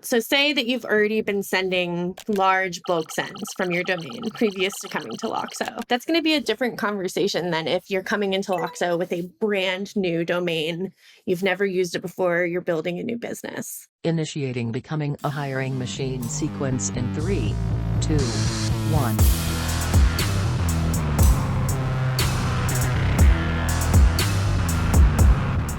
So say that you've already been sending large bulk sends from your domain previous to coming to Loxo. That's going to be a different conversation than if you're coming into Loxo with a brand new domain. You've never used it before. You're building a new business. Initiating becoming a hiring machine sequence in 3, 2, 1.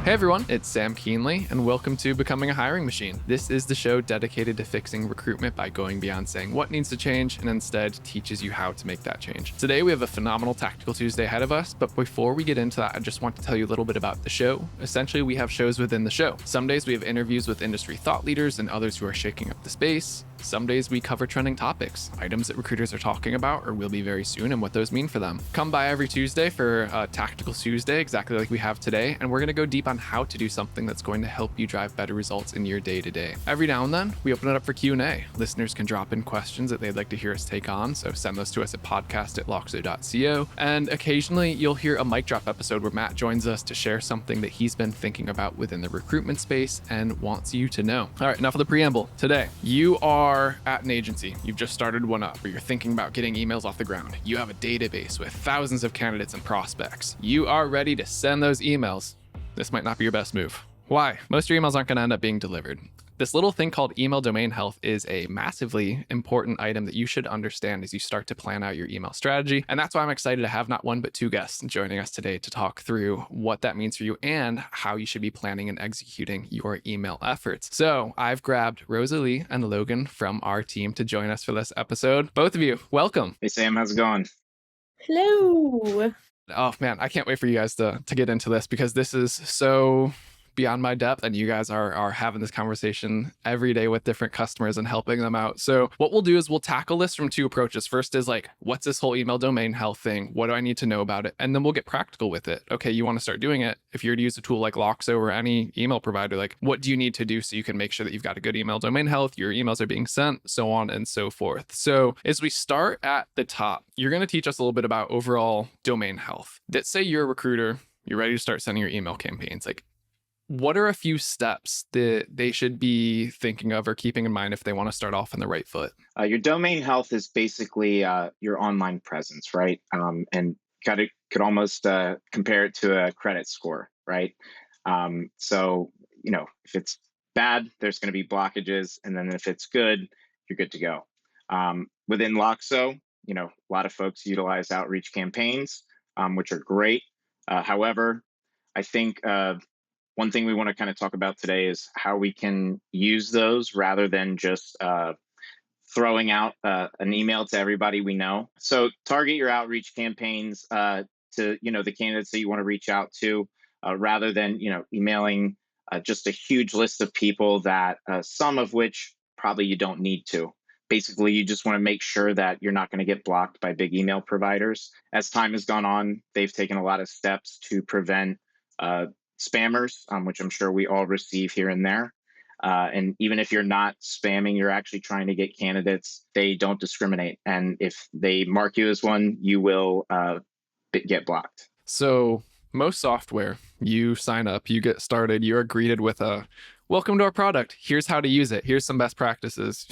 Hey everyone, it's Sam Keenley, and welcome to Becoming a Hiring Machine. This is the show dedicated to fixing recruitment by going beyond saying what needs to change and instead teaches you how to make that change. Today we have a phenomenal Tactical Tuesday ahead of us, but before we get into that, I just want to tell you a little bit about the show. Essentially, we have shows within the show. Some days we have interviews with industry thought leaders and others who are shaking up the space. Some days we cover trending topics, items that recruiters are talking about or will be very soon, and what those mean for them. Come by every Tuesday for Tactical Tuesday, exactly like we have today, and we're going to go deep on how to do something that's going to help you drive better results in your day-to-day. Every now and then, we open it up for Q&A. Listeners can drop in questions that they'd like to hear us take on, so send those to us at podcast@loxo.co. And occasionally, you'll hear a mic drop episode where Matt joins us to share something that he's been thinking about within the recruitment space and wants you to know. All right, enough of the preamble. Today, you are at an agency, you've just started one up, or you're thinking about getting emails off the ground. You have a database with thousands of candidates and prospects. You are ready to send those emails. This might not be your best move. Why? Most of your emails aren't going to end up being delivered. This little thing called email domain health is a massively important item that you should understand as you start to plan out your email strategy. And that's why I'm excited to have not one, but two guests joining us today to talk through what that means for you and how you should be planning and executing your email efforts. So I've grabbed Rosalie and Logan from our team to join us for this episode. Both of you, welcome. Hey, Sam, how's it going? Hello. Oh man, I can't wait for you guys to get into this because this is so beyond my depth, and you guys are having this conversation every day with different customers and helping them out. So what we'll do is we'll tackle this from two approaches. First is like, what's this whole email domain health thing? What do I need to know about it? And then we'll get practical with it. Okay, you want to start doing it. If you're to use a tool like Loxo or any email provider, like what do you need to do so you can make sure that you've got a good email domain health, your emails are being sent, so on and so forth. So as we start at the top, you're going to teach us a little bit about overall domain health. Let's say you're a recruiter, you're ready to start sending your email campaigns. Like, what are a few steps that they should be thinking of or keeping in mind if they want to start off on the right foot? Your domain health is basically your online presence, right? And could almost compare it to a credit score, right? So, if it's bad, there's going to be blockages. And then if it's good, you're good to go. Within Loxo, a lot of folks utilize outreach campaigns, which are great. However, I think one thing we want to kind of talk about today is how we can use those rather than just throwing out an email to everybody we know. So target your outreach campaigns to the candidates that you want to reach out to, rather than emailing just a huge list of people that some of which probably you don't need to. Basically, you just want to make sure that you're not going to get blocked by big email providers. As time has gone on, they've taken a lot of steps to prevent spammers, which I'm sure we all receive here and there. And even if you're not spamming, you're actually trying to get candidates. They don't discriminate. And if they mark you as one, you will get blocked. So most software, you sign up, you get started, you're greeted with a welcome to our product. Here's how to use it. Here's some best practices.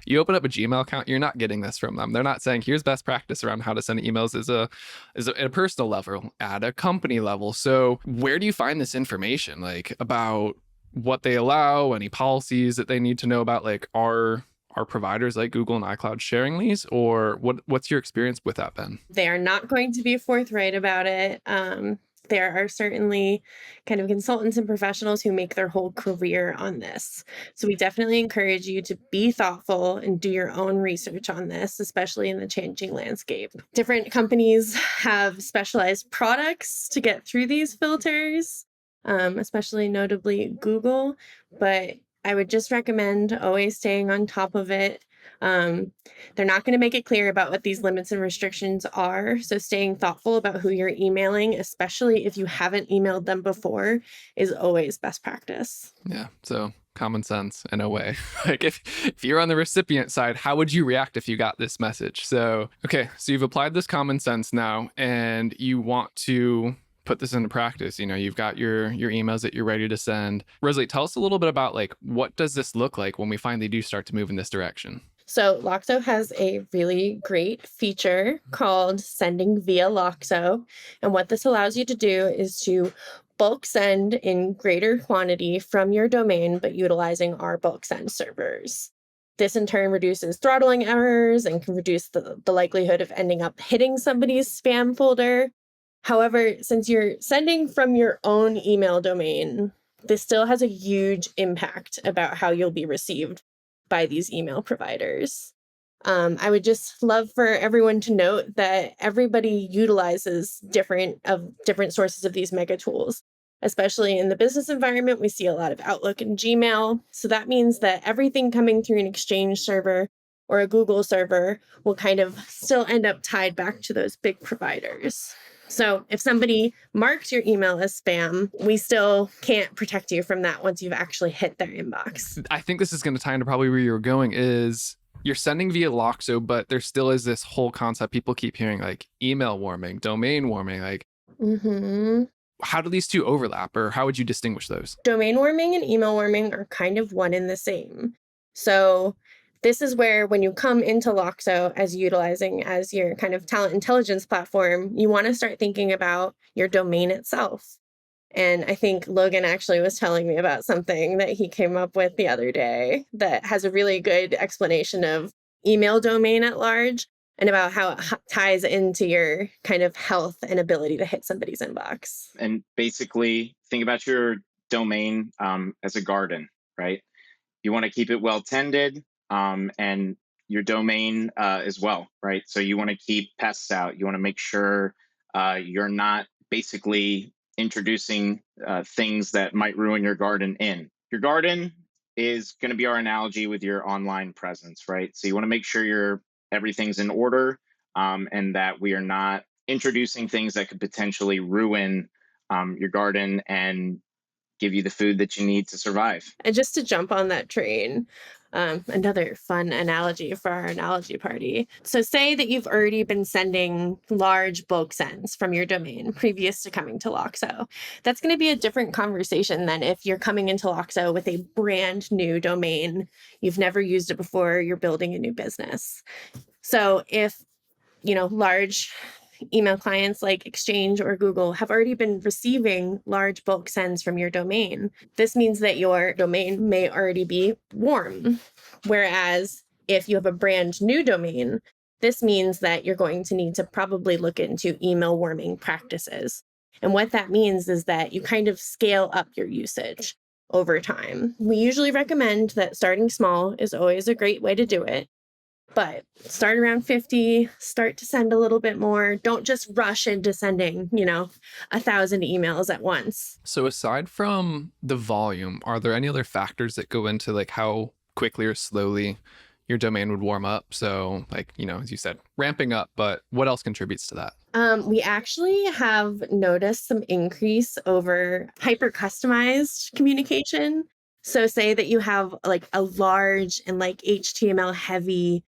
You open up a Gmail account, you're not getting this from them. They're not saying, here's best practice around how to send emails at a personal level, at a company level. So where do you find this information? Like about what they allow, any policies that they need to know about? Like are providers like Google and iCloud sharing these, or what's your experience with that been? They are not going to be forthright about it. There are certainly kind of consultants and professionals who make their whole career on this. So we definitely encourage you to be thoughtful and do your own research on this, especially in the changing landscape. Different companies have specialized products to get through these filters, especially notably Google, but I would just recommend always staying on top of it. They're not going to make it clear about what these limits and restrictions are. So staying thoughtful about who you're emailing, especially if you haven't emailed them before, is always best practice. Yeah. So common sense in a way. Like if you're on the recipient side, how would you react if you got this message? So, okay, so you've applied this common sense now and you want to put this into practice? You've got your emails that you're ready to send. Rosalie, tell us a little bit about like, what does this look like when we finally do start to move in this direction? So Loxo has a really great feature called sending via Loxo. And what this allows you to do is to bulk send in greater quantity from your domain, but utilizing our bulk send servers. This in turn reduces throttling errors and can reduce the likelihood of ending up hitting somebody's spam folder. However, since you're sending from your own email domain, this still has a huge impact about how you'll be received by these email providers. I would just love for everyone to note that everybody utilizes different sources of these mega tools. Especially in the business environment, we see a lot of Outlook and Gmail. So that means that everything coming through an Exchange server or a Google server will kind of still end up tied back to those big providers. So if somebody marks your email as spam, we still can't protect you from that once you've actually hit their inbox. I think this is going to tie into probably where you're going is you're sending via Loxo, but there still is this whole concept people keep hearing, like email warming, domain warming. Like, how do these two overlap, or how would you distinguish those? Domain warming and email warming are kind of one and the same. So this is where when you come into Loxo as utilizing as your kind of talent intelligence platform, you want to start thinking about your domain itself. And I think Logan actually was telling me about something that he came up with the other day that has a really good explanation of email domain at large and about how it ties into your kind of health and ability to hit somebody's inbox. And basically, think about your domain as a garden, right? You want to keep it well tended, and your domain as well, right? So you want to keep pests out. You want to make sure you're not basically introducing things that might ruin your garden in. Your garden is going to be our analogy with your online presence, right? So you want to make sure everything's in order, and that we are not introducing things that could potentially ruin your garden and give you the food that you need to survive. And just to jump on that train, another fun analogy for our analogy party. So say that you've already been sending large bulk sends from your domain previous to coming to Loxo. That's going to be a different conversation than if you're coming into Loxo with a brand new domain. You've never used it before. You're building a new business. So if, large email clients like Exchange or Google have already been receiving large bulk sends from your domain, this means that your domain may already be warm. Whereas if you have a brand new domain, this means that you're going to need to probably look into email warming practices. And what that means is that you kind of scale up your usage over time. We usually recommend that starting small is always a great way to do it. But start around 50, start to send a little bit more. Don't just rush into sending, 1,000 emails at once. So aside from the volume, are there any other factors that go into like how quickly or slowly your domain would warm up? So like, as you said, ramping up, but what else contributes to that? We actually have noticed some increase over hyper customized communication. So say that you have like a large and like HTML heavy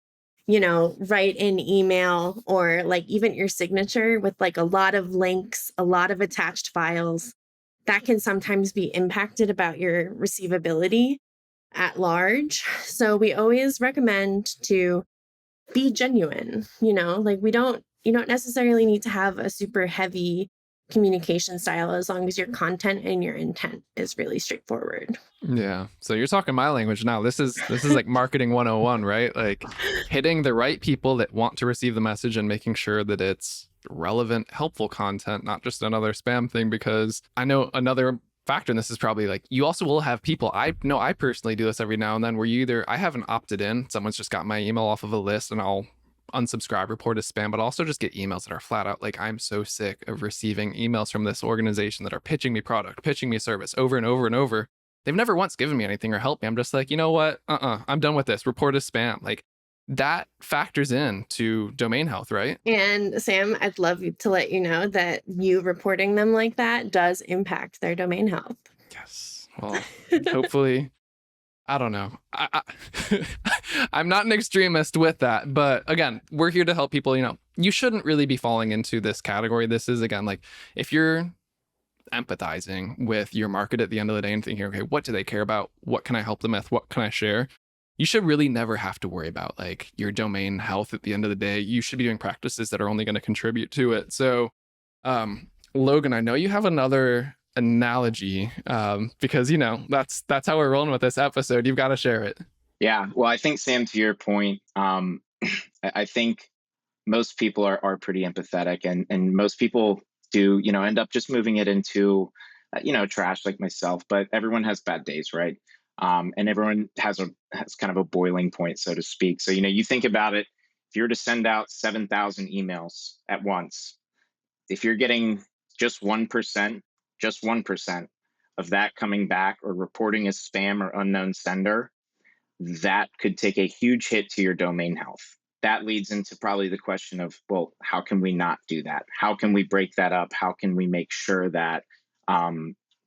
write in email, or like even your signature with like a lot of links, a lot of attached files, that can sometimes be impacted about your receivability at large. So we always recommend to be genuine, like you don't necessarily need to have a super heavy communication style as long as your content and your intent is really straightforward. Yeah. So you're talking my language now. This is like marketing 101, right? Like hitting the right people that want to receive the message and making sure that it's relevant, helpful content, not just another spam thing. Because I know another factor in this is probably like you also will have people. I know I personally do this every now and then where I haven't opted in, someone's just got my email off of a list and I'll unsubscribe, report as spam, but also just get emails that are flat out like, I'm so sick of receiving emails from this organization that are pitching me product, pitching me service over and over and over. They've never once given me anything or helped me. I'm just like, you know what? I'm done with this. Report as spam. Like that factors in to domain health, right? And Sam, I'd love to let you know that you reporting them like that does impact their domain health. Yes. Well, hopefully. I don't know. I'm not an extremist with that, but again, we're here to help people. You shouldn't really be falling into this category. This is, again, like if you're empathizing with your market at the end of the day and thinking, okay, what do they care about? What can I help them with? What can I share? You should really never have to worry about like your domain health at the end of the day. You should be doing practices that are only going to contribute to it. So, Logan, I know you have another analogy because, you know, that's how we're rolling with this episode. You've got to share it. Yeah. Well, I think, Sam, to your point, I think most people are pretty empathetic, and most people do, end up just moving it into, trash like myself. But everyone has bad days, right? And everyone has kind of a boiling point, so to speak. So, you think about it. If you're to send out 7,000 emails at once, if you're getting just 1%, just 1% of that coming back or reporting as spam or unknown sender, that could take a huge hit to your domain health. That leads into probably the question of, well, how can we not do that? How can we break that up? How can we make sure that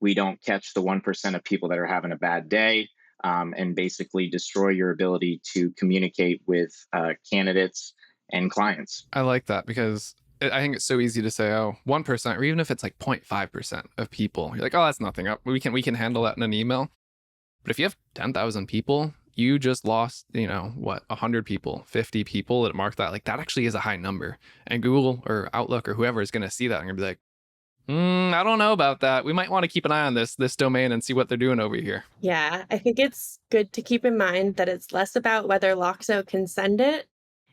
we don't catch the 1% of people that are having a bad day and basically destroy your ability to communicate with candidates and clients? I like that because I think it's so easy to say, oh, 1%, or even if it's like 0.5% of people, you're like, oh, that's nothing. We can handle that in an email. But if you have 10,000 people, you just lost, 100 people, 50 people that mark that. Like that actually is a high number. And Google or Outlook or whoever is going to see that and going to be like, I don't know about that. We might want to keep an eye on this domain and see what they're doing over here. Yeah, I think it's good to keep in mind that it's less about whether Loxo can send it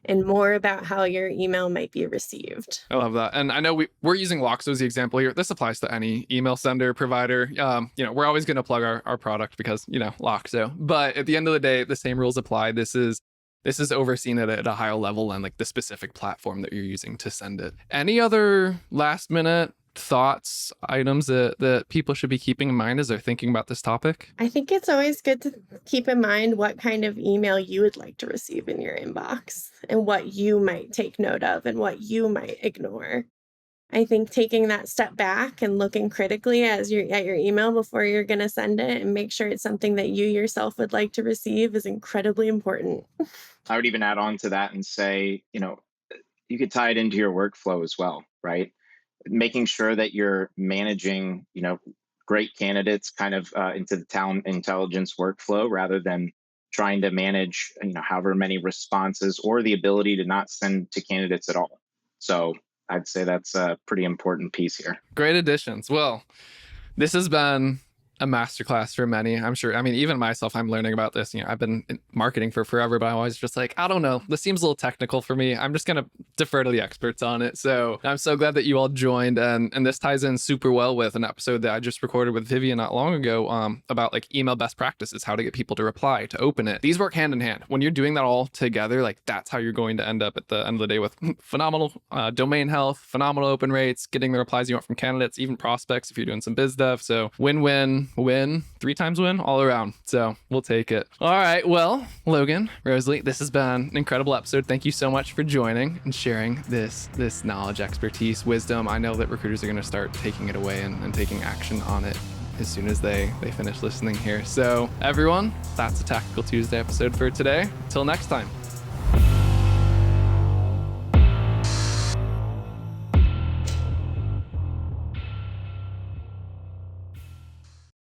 and more about how your email might be received. I love that. And I know we're using Loxo as the example here. This applies to any email sender provider. We're always going to plug our product because, Loxo. But at the end of the day, the same rules apply. This is overseen at a higher level than like the specific platform that you're using to send it. Any other last minute thoughts, items that people should be keeping in mind as they're thinking about this topic? I think it's always good to keep in mind what kind of email you would like to receive in your inbox and what you might take note of and what you might ignore. I think taking that step back and looking critically at your email before you're going to send it and make sure it's something that you yourself would like to receive is incredibly important. I would even add on to that and say, you could tie it into your workflow as well, right? Making sure that you're managing, great candidates kind of into the talent intelligence workflow rather than trying to manage, however many responses or the ability to not send to candidates at all. So I'd say that's a pretty important piece here. Great additions. Well, this has been a masterclass for many. I'm sure. I mean, even myself, I'm learning about this. I've been in marketing for forever, but I'm always just like, I don't know. This seems a little technical for me. I'm just going to defer to the experts on it. So I'm so glad that you all joined. And this ties in super well with an episode that I just recorded with Vivian not long ago about like email best practices, how to get people to reply, to open it. These work hand in hand. When you're doing that all together, like that's how you're going to end up at the end of the day with phenomenal domain health, phenomenal open rates, getting the replies you want from candidates, even prospects if you're doing some biz dev. So win-win. Win, 3 times win all around. So we'll take it. All right. Well, Logan, Rosalie, this has been an incredible episode. Thank you so much for joining and sharing this knowledge, expertise, wisdom. I know that recruiters are going to start taking it away and taking action on it as soon as they finish listening here. So everyone, that's a Tactical Tuesday episode for today. Until next time.